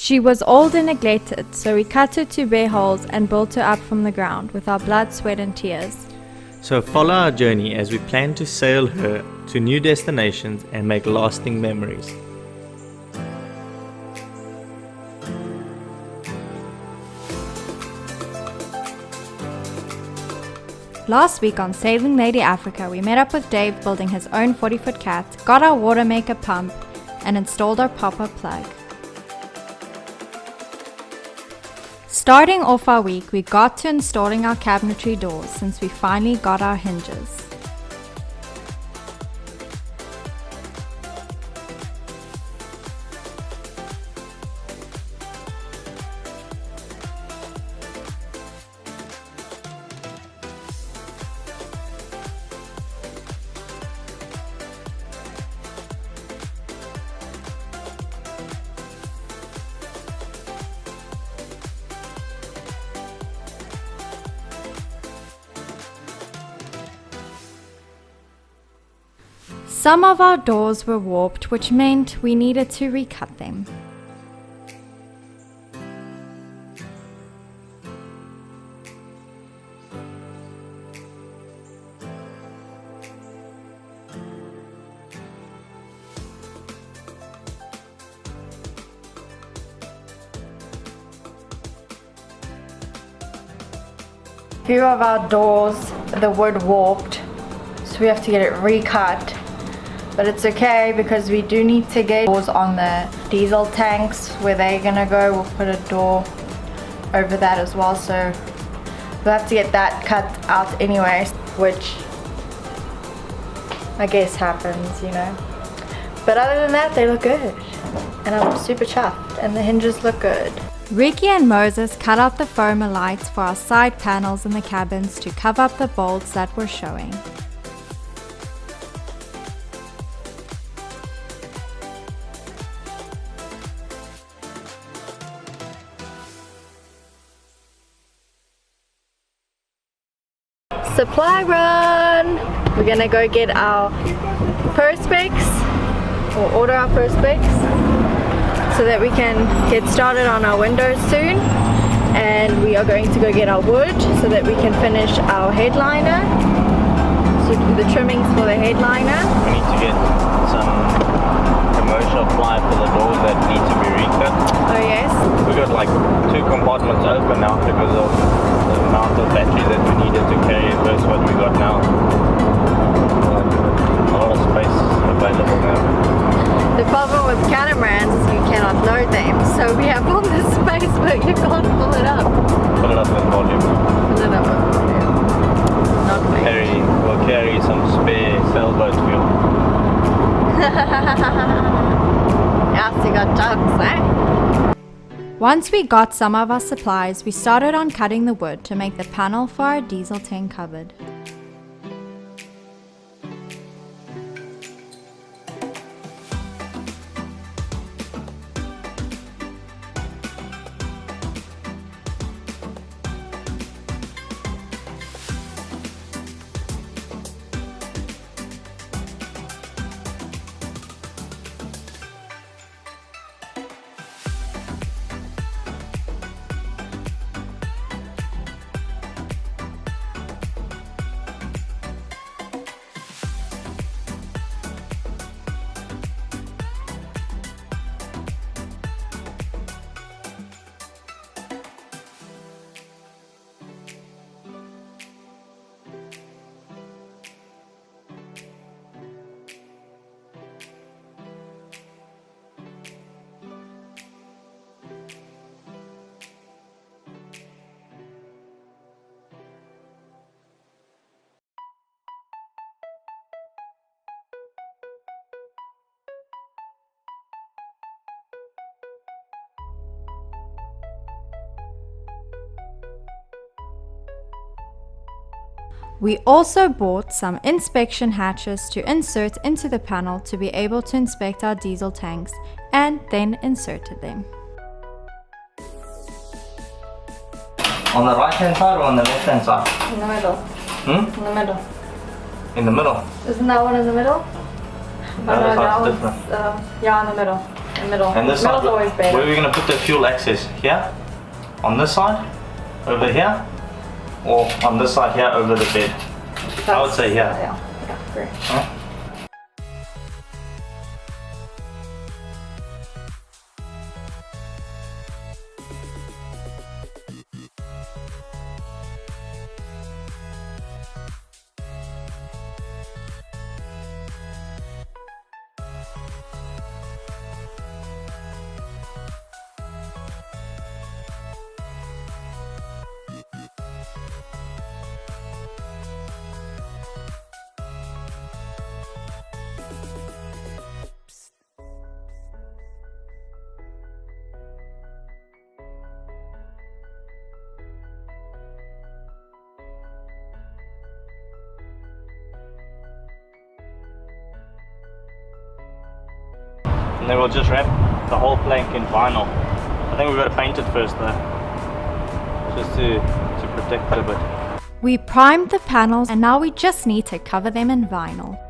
She was old and neglected, so we cut her to bare holes and built her up from the ground with our blood, sweat and tears. So follow our journey as we plan to sail her to new destinations and make lasting memories. Last week on Sailing Lady Africa, we met up with Dave building his own 40-foot cat, got our water maker pump, and installed our pop-up plug. Starting off our week, we got to installing our cabinetry doors since we finally got our hinges. Some of our doors were warped, which meant we needed to recut them. A few of our doors, the wood warped, so we have to get it recut. But it's okay because we do need to get doors on the diesel tanks where they're gonna go. We'll put a door over that as well, so we'll have to get that cut out anyway, which I guess happens, you know. But other than that, they look good and I'm super chuffed and the hinges look good. Ricky and Moses cut out the foamer lights for our side panels in the cabins to cover up the bolts that were showing. Supply run! We're gonna go get our perspex, or order our perspex, so that we can get started on our windows soon. And we are going to go get our wood so that we can finish our headliner, so the trimmings for the headliner. We need to get some commercial ply for the doors that need to be recut. Oh yes? We got like 2 compartments open now because of the amount of batteries that we needed to carry versus what we got now. A lot of space available now. The problem with catamarans is you cannot load them, so we have all this space but you can't pull it up. Fill it up with volume. Fill it up with volume. Not me. We'll carry some spare sailboat fuel. Yes, you got jobs, eh? Once we got some of our supplies, we started on cutting the wood to make the panel for our diesel tank cupboard. We also bought some inspection hatches to insert into the panel to be able to inspect our diesel tanks, and then inserted them. On the right hand side or on the left hand side? In the middle. In the middle. In the middle? Isn't that one in the middle? The other side's different. Yeah, in the middle. Middle. And this Middle's side, always better. where are we going to put the fuel access? Here? On this side? Over here? Or on this side here over the bed? I would say here. Yeah, great. Huh? And then we'll just wrap the whole plank in vinyl. I think we've got to paint it first though, just to protect it a bit. We primed the panels and now we just need to cover them in vinyl.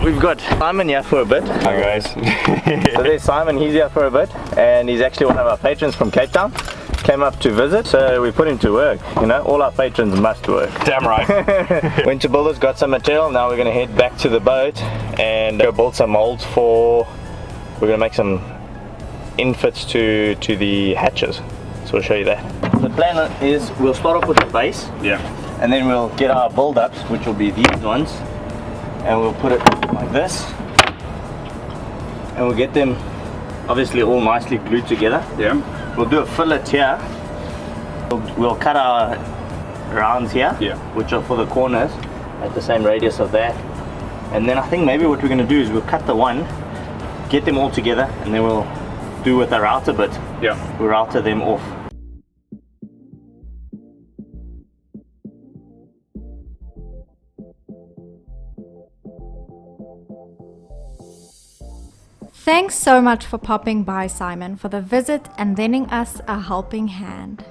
We've got Simon here for a bit. Hi guys. So there's Simon, he's here for a bit, and he's actually one of our patrons from Cape Town. Came up to visit, so we put him to work. You know, all our patrons must work. Damn right. Went to Builders, got some material. Now we're going to head back to the boat and go build some molds for. We're going to make some infits to the hatches. So we'll show you that. The plan is we'll start off with the base. Yeah. And then we'll get our build-ups, which will be these ones. And we'll put it like this, and we'll get them obviously all nicely glued together. Yeah. We'll do a fillet here. We'll cut our rounds here, Yeah. which are for the corners at the same radius of that. And then I think maybe what we're going to do is we'll cut the one, get them all together, and then we'll do with our router bit. Yeah. We'll router them off. Thanks so much for popping by, Simon, for the visit and lending us a helping hand.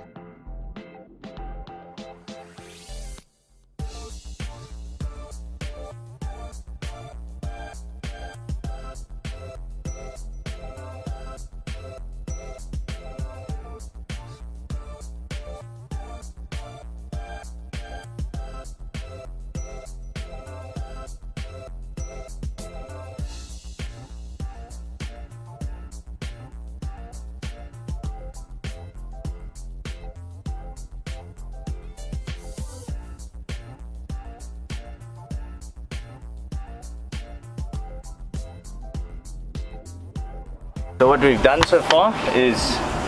So what we've done so far is,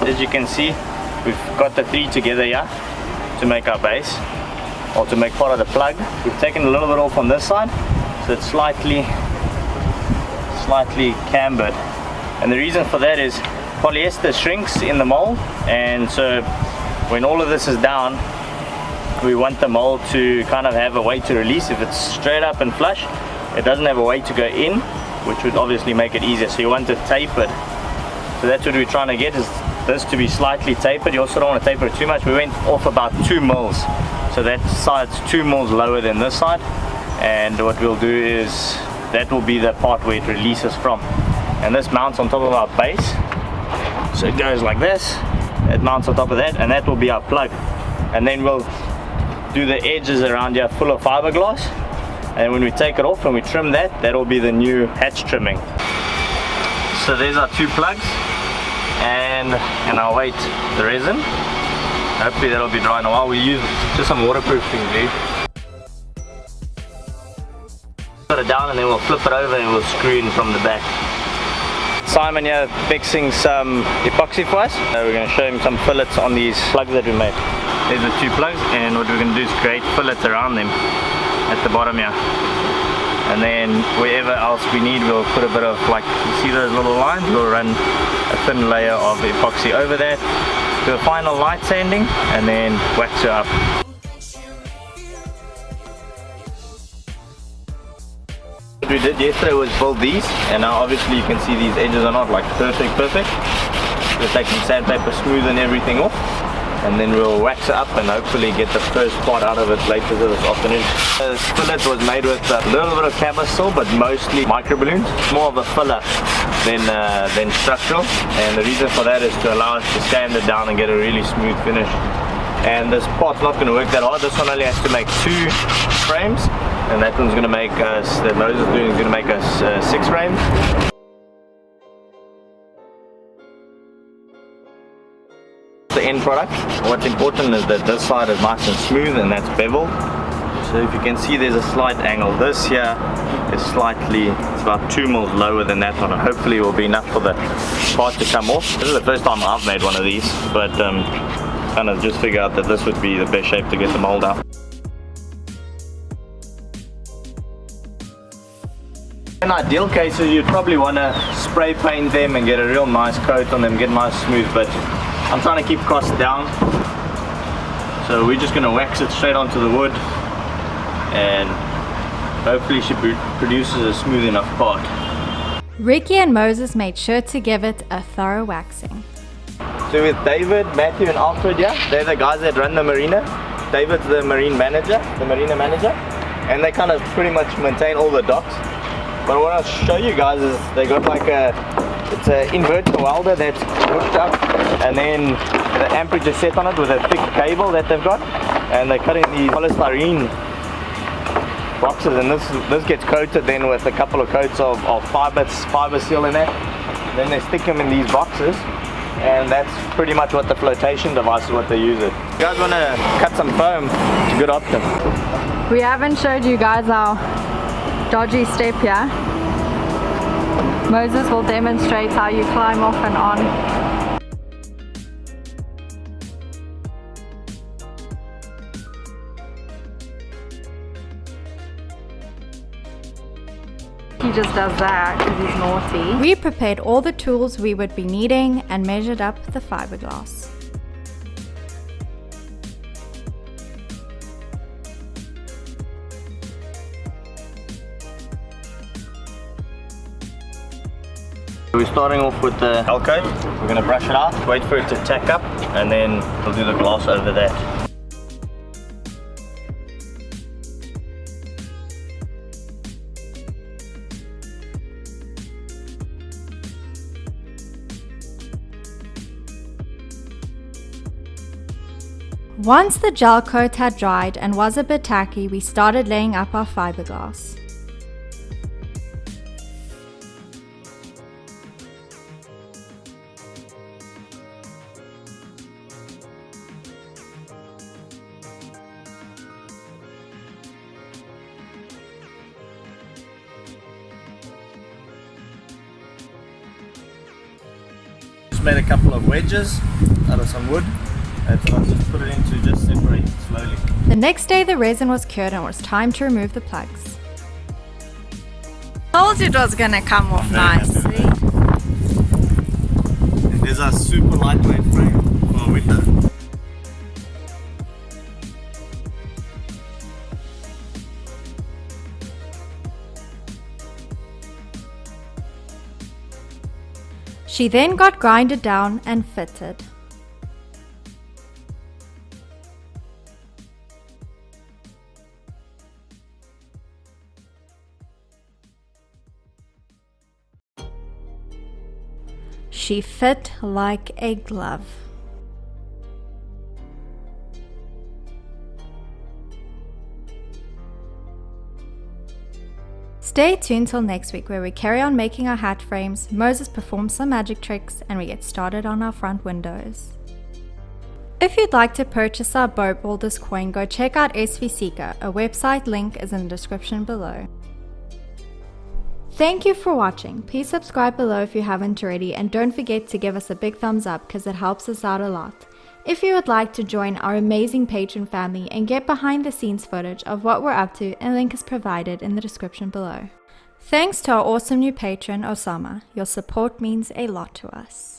as you can see, we've got the three together here to make our base, or to make part of the plug. We've taken a little bit off on this side, so it's slightly cambered. And the reason for that is polyester shrinks in the mold, and so when all of this is down, we want the mold to kind of have a way to release. If it's straight up and flush, it doesn't have a way to go in, which would obviously make it easier. So you want it tapered. So that's what we're trying to get, is this to be slightly tapered. You also don't want to taper it too much. We went off about 2 mils. So that side's 2 mils lower than this side. And what we'll do is, that will be the part where it releases from. And this mounts on top of our base. So it goes like this. It mounts on top of that, and that will be our plug. And then we'll do the edges around here full of fiberglass. And when we take it off and we trim that, that will be the new hatch trimming. So there's our 2 plugs. And I'll wait the resin. Hopefully that'll be dry in a while. We use just some waterproofing glue. Put it down and then we'll flip it over and we'll screw in from the back. Simon here mixing some epoxy for us. We're going to show him some fillets on these plugs that we made. There's the 2 plugs, and what we're going to do is create fillets around them at the bottom here. And then wherever else we need, we'll put a bit of, like, you see those little lines? We'll run a thin layer of epoxy over that, do a final light sanding, and then wax her up. What we did yesterday was build these, and now obviously you can see these edges are not like perfect. We'll take some sandpaper, smoothen everything off, and then we'll wax it up and hopefully get the first part out of it later this afternoon. The fillet was made with a little bit of Cabasol, but mostly micro balloons. It's more of a filler than structural, and the reason for that is to allow us to sand it down and get a really smooth finish. And this part's not going to work that hard. This one only has to make 2 frames, and that one's going to make us, that Moses is doing, is going to make us 6 frames. The end product, what's important is that this side is nice and smooth, and that's beveled. So if you can see, there's a slight angle. This here is slightly, it's about 2 mils lower than that one, and hopefully it will be enough for the part to come off. This is the first time I've made one of these, but kind of just figure out that this would be the best shape to get the mold out. In ideal cases, you'd probably want to spray paint them and get a real nice coat on them, get nice smooth, but I'm trying to keep costs down, so we're just going to wax it straight onto the wood, and hopefully she produces a smooth enough part. Ricky and Moses made sure to give it a thorough waxing. So with David, Matthew and Alfred, yeah, they're the guys that run the marina. David's the marina manager, and they kind of pretty much maintain all the docks. But what I'll show you guys is they got like it's an inverter welder that's hooked up, and then the amperage is set on it with a thick cable that they've got, and they're cutting these polystyrene boxes, and this gets coated then with a couple of coats of fiber seal in that. Then they stick them in these boxes, and that's pretty much what the flotation device is, what they use it. If you guys want to cut some foam, it's a good option. We haven't showed you guys our dodgy step here. Moses will demonstrate how you climb off and on. He just does that because he's naughty. We prepared all the tools we would be needing and measured up the fiberglass. We're starting off with the gel coat. We're going to brush it out, wait for it to tack up, and then we'll do the glass over that. Once the gel coat had dried and was a bit tacky, we started laying up our fiberglass. Just made a couple of wedges out of some wood. And so I'll just put it in to just separate it slowly. The next day the resin was cured and it was time to remove the plugs. Told you it was gonna come off nicely. And there's a super lightweight frame for a window. She then got grinded down and fitted. She fit like a glove. Stay tuned till next week where we carry on making our hat frames, Moses performs some magic tricks, and we get started on our front windows. If you'd like to purchase our boat builders coin, go check out SV Seeker. A website link is in the description below. Thank you for watching. Please subscribe below if you haven't already, and don't forget to give us a big thumbs up because it helps us out a lot. If you would like to join our amazing patron family and get behind the scenes footage of what we're up to, a link is provided in the description below. Thanks to our awesome new patron, Osama. Your support means a lot to us.